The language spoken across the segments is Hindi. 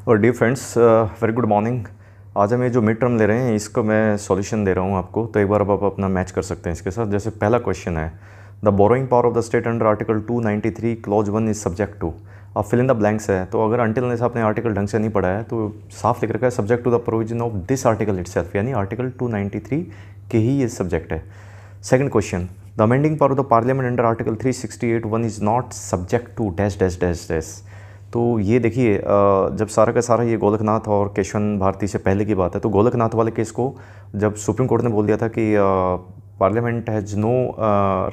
और dear friends, very good morning. आज हम ये जो मिड टर्म ले रहे हैं इसको मैं सॉल्यूशन दे रहा हूँ आपको, तो एक बार अब आप अपना मैच कर सकते हैं इसके साथ। जैसे पहला क्वेश्चन है, the borrowing power of the state under article 293 clause 1 is subject to. अब फिल इन द ब्लैंक्स है, तो अगर अंटिल अनलेस आपने आर्टिकल ढंग से नहीं पढ़ा है तो साफ लिख रखा है subject to the provision of this article itself, यानी आर्टिकल 293 के ही ये सब्जेक्ट है। Second question, the amending power of the parliament under article 368(1) is not subject to dash dash dash dash. तो ये देखिए, जब सारा का सारा ये गोलकनाथ और केशवन भारती से पहले की बात है, तो गोलकनाथ वाले केस को जब सुप्रीम कोर्ट ने बोल दिया था कि parliament has no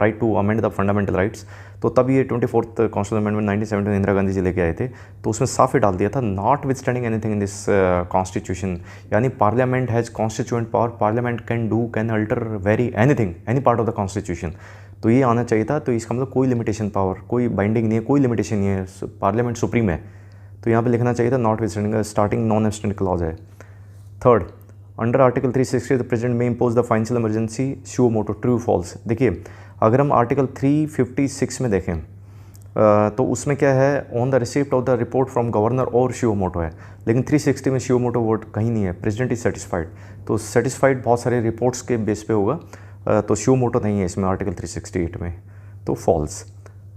right to amend the fundamental rights, तो तब ये 24th constitution amendment 1970 Indira Gandhi ji लेके आए थे, तो उसमें साफ ही डाल दिया था notwithstanding anything in this constitution, यानी parliament has constituent power, parliament can alter very anything any part of the constitution. तो ये आना चाहिए था। तो इसका मतलब कोई लिमिटेशन पावर, कोई बाइंडिंग नहीं है, कोई लिमिटेशन नहीं है, पार्लियामेंट सुप्रीम है। तो यहाँ पे लिखना चाहिए था notwithstanding, starting non obstante clause है। Third, under article 360 the president may impose the financial emergency suo motu, true false. देखिए, अगर हम आर्टिकल 356 में देखें तो उसमें क्या है, on the receipt of the report from governor और सुओ मोटो है, लेकिन 360 में सुओ मोटो वर्ड कहीं नहीं है। प्रेसिडेंट इज सेटिस्फाइड, तो सेटिस्फाइड बहुत सारे रिपोर्ट्स के बेस पे होगा, तो सुओ मोटो नहीं है इसमें आर्टिकल 368 में, तो false.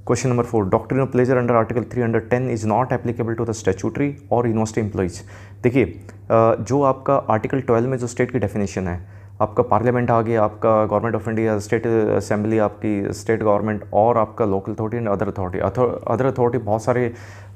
Question number 4, doctrine of pleasure under article 310 is not applicable to the statutory और यूनिवर्सिटी एम्प्लॉइज। देखिए, जो आपका आर्टिकल 12 में जो स्टेट की डेफिनेशन है, आपका पार्लियामेंट आ गया, आपका government of India, state assembly, आपकी स्टेट गवर्नमेंट और आपका local authority and other authority. Other authority बहुत सारे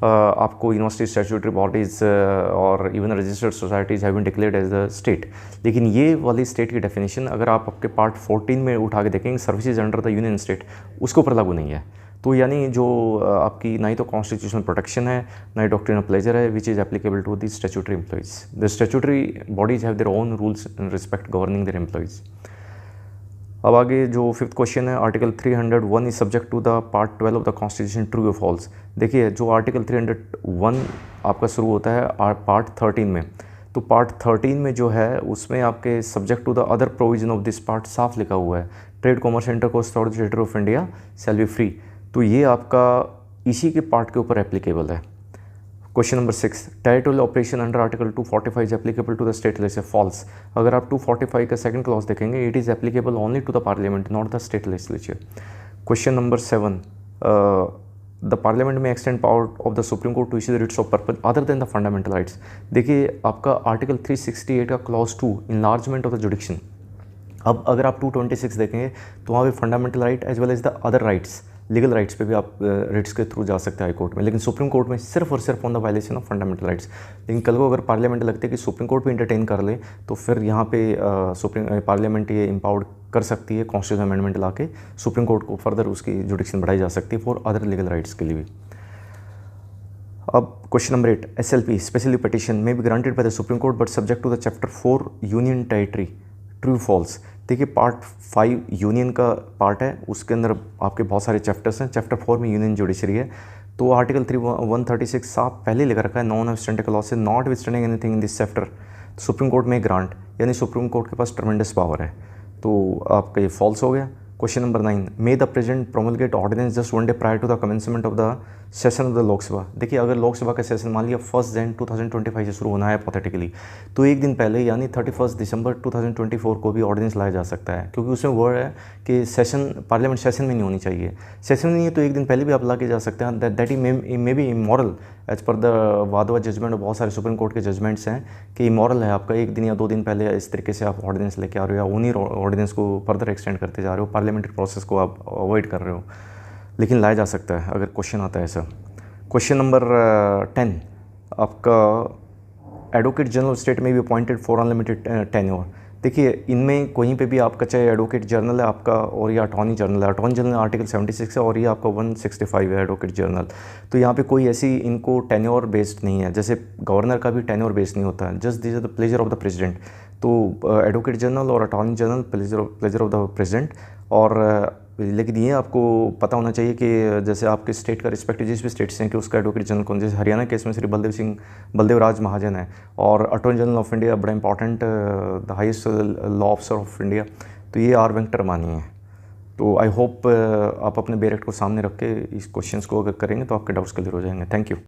आपको यूनिवर्सिटी, स्टैट्यूटरी बॉडीज़ और even registered societies have been declared as the state. लेकिन ये वाली स्टेट की डेफिनेशन अगर आप आपके पार्ट 14 में उठा के देखेंगे, services under the union state, उसके ऊपर लागू नहीं है। तो यानी जो आपकी ना ही तो कॉन्स्टिट्यूशनल प्रोटेक्शन है, ना ही डॉक्ट्रिन ऑफ प्लेजर है, which is applicable to the statutory employees. The statutory bodies have their own rules in respect governing their employees. अब आगे जो फिफ्थ क्वेश्चन है, article 301 is subject to the part 12 of the constitution, true और फॉल्स। देखिए, जो आर्टिकल 301 आपका शुरू होता है पार्ट 13 में, तो पार्ट 13 में जो है उसमें आपके subject to the other provision of this part साफ लिखा हुआ है, trade commerce intercourse through the territory of India shall be free. तो ये आपका इसी के पार्ट के ऊपर एप्लीकेबल है। Question number 6, territorial operation under article 245 is applicable to the state legislature, false. अगर आप 245 का सेकंड क्लॉज देखेंगे, it is applicable only to the parliament, not the state legislature. Question number 7, the parliament may extend power of the supreme court to issue the writs of purpose other than the fundamental rights. देखिए, आपका आर्टिकल 368 का क्लॉज 2, इनलार्जमेंट ऑफ द जुडिक्शन। अब अगर आप 226 देखेंगे तो वहाँ पे fundamental right as well as the other rights, legal rights पे भी आप रिट्स के थ्रू जा सकते हैं हाई कोर्ट में, लेकिन सुप्रीम कोर्ट में सिर्फ और सिर्फ on the violation of fundamental rights. लेकिन कल को अगर पार्लियामेंट लगते कि सुप्रीम कोर्ट भी इंटरटेन कर ले, तो फिर यहाँ पे सुप्रीम पार्लियामेंट ये एम्पावर्ड कर सकती है कॉन्स्टिट्यूशन अमेंडमेंट ला के सुप्रीम कोर्ट को फर्दर उसकी जुडिक्शन बढ़ाई जा सकती है फॉर अदर लीगल राइट्स के लिए भी। अब question number 8, SLP specially petition may be granted by the supreme court but subject to the chapter 4 union territory, true false. देखिए, पार्ट 5 यूनियन का पार्ट है, उसके अंदर आपके बहुत सारे चैप्टर्स हैं। चैप्टर 4 में यूनियन जुडिशरी है, तो आर्टिकल 136 साफ पहले लिखा रखा है, नॉन एब्स्टेंट क्लॉज से not withstanding anything in this chapter supreme court में ग्रांट, यानी सुप्रीम कोर्ट के पास ट्रमेंडस पावर है, तो आपका ये फॉल्स हो गया। Question number 9, may the president promulgate ordinance just 1 day prior to the commencement of the session of the Lok Sabha. देखिए, अगर लोकसभा का सेशन मान लिया 1 जनवरी 2025 से शुरू होना है हिपोथेटिकली, तो एक दिन पहले यानी 31 दिसंबर 2024 को भी ऑर्डिनेंस लाया जा सकता है, क्योंकि उसमें वर्ड है कि सेशन पार्लियामेंट सेशन में नहीं होनी चाहिए। सेशन में नहीं है तो एक दिन पहले भी आप ला के जा सकते हैं। That he may be immoral as per the Wadhwa judgment, बहुत सारे सुप्रीम कोर्ट के जजमेंट्स हैं कि इमोरल है आपका एक दिन या 2 दिन पहले इस तरीके से आप ऑर्डिनेंस लेके आ रहे हो, या उन्हीं ऑर्डिनेंस को फर्दर एक्सटेंड करते जा रहे हो, पार्लियामेंट्री प्रोसेस को आप अवॉइड कर रहे हो, लेकिन लाया जा सकता है अगर क्वेश्चन आता है ऐसा। क्वेश्चन नंबर 10, आपका एडवोकेट जनरल स्टेट में भी अपॉइंटेड फॉर अनलिमिटेड टेन्योर। देखिए, इनमें कहीं पे भी आपका चाहे एडवोकेट जनरल है आपका और या अटॉर्नी जनरल है, अटॉर्नी जनरल आर्टिकल 76 है और ये आपका 165 है एडवोकेट जनरल, तो यहाँ पे कोई ऐसी इनको टेन्योर बेस्ड नहीं है, जैसे गवर्नर का भी टेन्योर बेस्ड नहीं होता है, just this are the pleasure of the president. तो एडवोकेट जनरल और attorney general pleasure of the president. और लेकिन ये आपको पता होना चाहिए कि जैसे आपके स्टेट का रिस्पेक्टिव जिस भी स्टेट से हैं कि उसका एडवोकेट जनरल कौन, जैसे हरियाणा केस में श्री बलदेव राज महाजन है, और अटॉर्नी जनरल ऑफ इंडिया बड़ा important the highest law officer of India, तो ये आर वेंकटरमणी है। तो आई होप आप अपने बेरेक्ट को सामने रख के इस क्वेश्चंस को अगर करेंगे तो आपके डाउट्स क्लियर हो जाएंगे। Thank you.